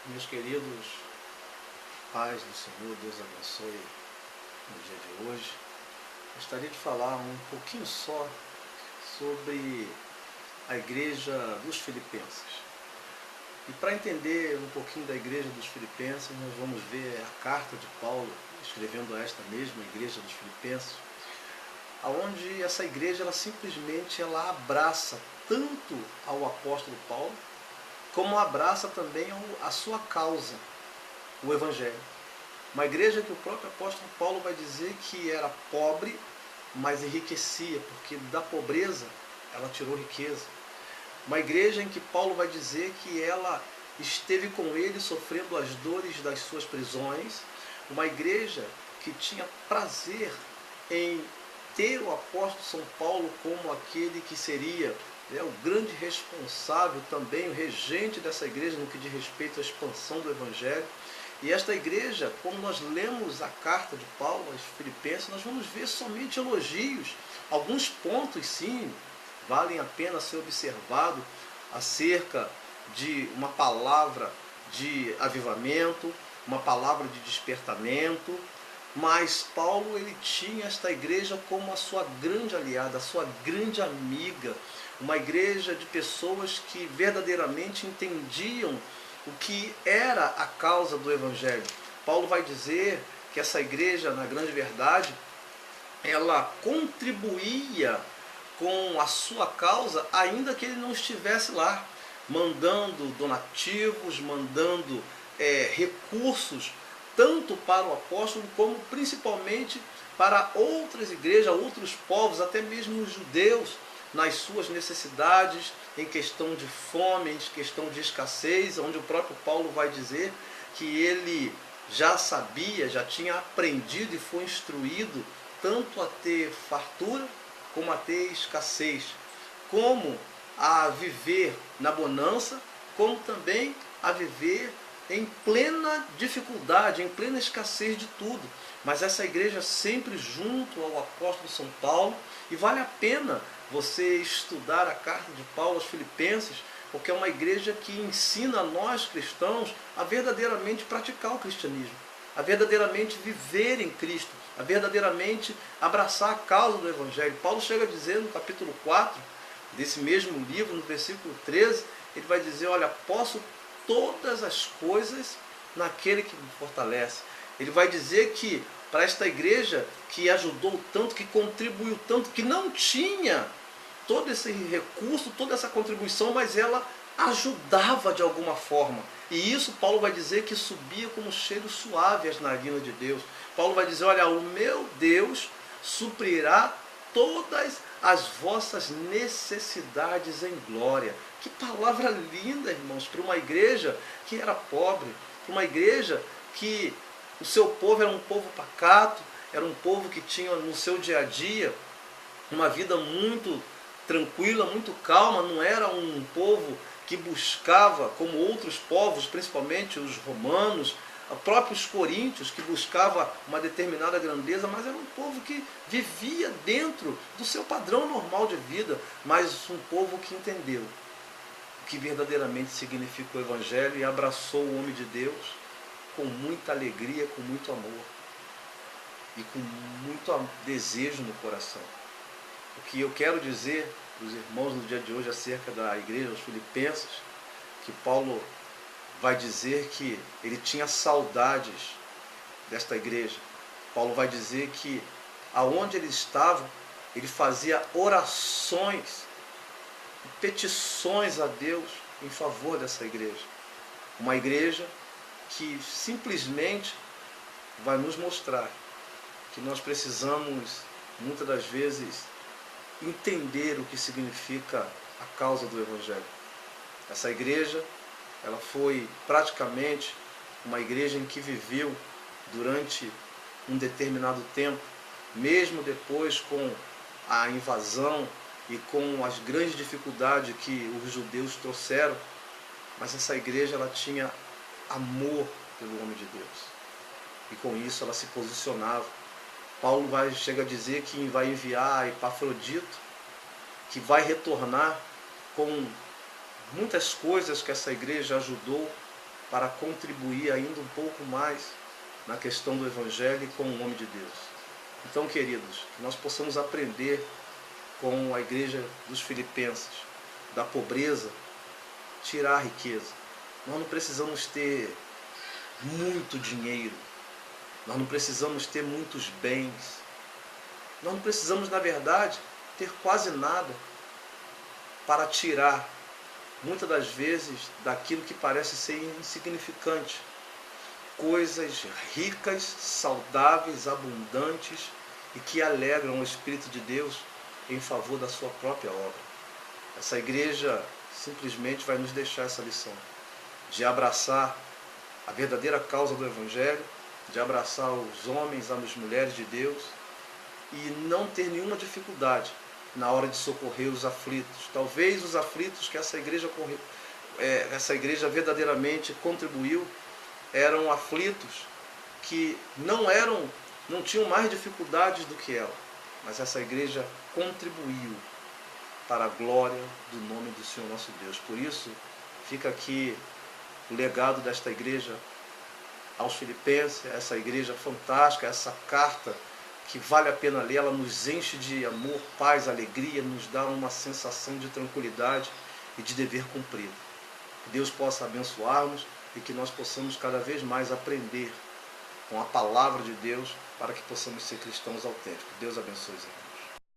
Meus queridos, paz do Senhor, Deus abençoe no dia de hoje. Gostaria de falar um pouquinho só sobre a igreja dos Filipenses. E para entender um pouquinho da igreja dos Filipenses, nós vamos ver a carta de Paulo, escrevendo a esta mesma igreja dos Filipenses, aonde essa igreja simplesmente abraça tanto ao apóstolo Paulo, como abraça também a sua causa, o Evangelho. Uma igreja que o próprio apóstolo Paulo vai dizer que era pobre, mas enriquecia, porque da pobreza ela tirou riqueza. Uma igreja em que Paulo vai dizer que ela esteve com ele sofrendo as dores das suas prisões. Uma igreja que tinha prazer em ter o apóstolo São Paulo como aquele que seria o grande responsável também, o regente dessa igreja no que diz respeito à expansão do Evangelho. E esta igreja, quando nós lemos a carta de Paulo aos Filipenses, nós vamos ver somente elogios. Alguns pontos, sim, valem a pena ser observado acerca de uma palavra de avivamento, uma palavra de despertamento. Mas Paulo, ele tinha esta igreja como a sua grande aliada, a sua grande amiga, uma igreja de pessoas que verdadeiramente entendiam o que era a causa do Evangelho. Paulo vai dizer que essa igreja, na grande verdade, ela contribuía com a sua causa, ainda que ele não estivesse lá, mandando donativos, mandando recursos, tanto para o apóstolo, como principalmente para outras igrejas, outros povos, até mesmo os judeus, nas suas necessidades, em questão de fome, em questão de escassez, onde o próprio Paulo vai dizer que ele já sabia, já tinha aprendido e foi instruído tanto a ter fartura, como a ter escassez, como a viver na bonança, como também a viver em plena dificuldade, em plena escassez de tudo. Mas essa igreja sempre junto ao apóstolo São Paulo, e vale a pena você estudar a carta de Paulo aos Filipenses, porque é uma igreja que ensina a nós cristãos a verdadeiramente praticar o cristianismo, a verdadeiramente viver em Cristo, a verdadeiramente abraçar a causa do Evangelho. Paulo chega a dizer no capítulo 4 desse mesmo livro, no versículo 13, ele vai dizer, olha, posso todas as coisas naquele que me fortalece. Ele vai dizer que para esta igreja que ajudou tanto, que contribuiu tanto, que não tinha todo esse recurso, toda essa contribuição, mas ela ajudava de alguma forma. E isso Paulo vai dizer que subia como cheiro suave às narinas de Deus. Paulo vai dizer, olha, o meu Deus suprirá todas as vossas necessidades em glória. Que palavra linda, irmãos, para uma igreja que era pobre, para uma igreja que o seu povo era um povo pacato, era um povo que tinha no seu dia a dia uma vida muito tranquila, muito calma, não era um povo que buscava, como outros povos, principalmente os romanos, próprios coríntios, que buscava uma determinada grandeza, mas era um povo que vivia dentro do seu padrão normal de vida, mas um povo que entendeu o que verdadeiramente significa o Evangelho e abraçou o homem de Deus com muita alegria, com muito amor e com muito desejo no coração. O que eu quero dizer para os irmãos no dia de hoje acerca da igreja dos Filipenses, que Paulo vai dizer que ele tinha saudades desta igreja. Paulo vai dizer que aonde ele estava, ele fazia orações, petições a Deus em favor dessa igreja. Uma igreja que simplesmente vai nos mostrar que nós precisamos, muitas das vezes, entender o que significa a causa do Evangelho. Essa igreja, ela foi praticamente uma igreja em que viveu durante um determinado tempo, mesmo depois com a invasão e com as grandes dificuldades que os judeus trouxeram, mas essa igreja ela tinha amor pelo homem de Deus. E com isso ela se posicionava. Paulo chega a dizer que vai enviar Epafrodito, que vai retornar com muitas coisas que essa igreja ajudou para contribuir ainda um pouco mais na questão do Evangelho e com o nome de Deus. Então, queridos, que nós possamos aprender com a igreja dos Filipenses, da pobreza, tirar a riqueza. Nós não precisamos ter muito dinheiro, nós não precisamos ter muitos bens, nós não precisamos, na verdade, ter quase nada para tirar, muitas das vezes, daquilo que parece ser insignificante. Coisas ricas, saudáveis, abundantes e que alegram o Espírito de Deus em favor da sua própria obra. Essa igreja simplesmente vai nos deixar essa lição de abraçar a verdadeira causa do Evangelho, de abraçar os homens, as mulheres de Deus e não ter nenhuma dificuldade na hora de socorrer os aflitos. Talvez os aflitos que essa igreja verdadeiramente contribuiu eram aflitos que não tinham mais dificuldades do que ela, mas essa igreja contribuiu para a glória do nome do Senhor nosso Deus. Por isso, fica aqui o legado desta igreja aos Filipenses, essa igreja fantástica, essa carta que vale a pena ler, ela nos enche de amor, paz, alegria, nos dá uma sensação de tranquilidade e de dever cumprido. Que Deus possa abençoar-nos e que nós possamos cada vez mais aprender com a palavra de Deus para que possamos ser cristãos autênticos. Deus abençoe.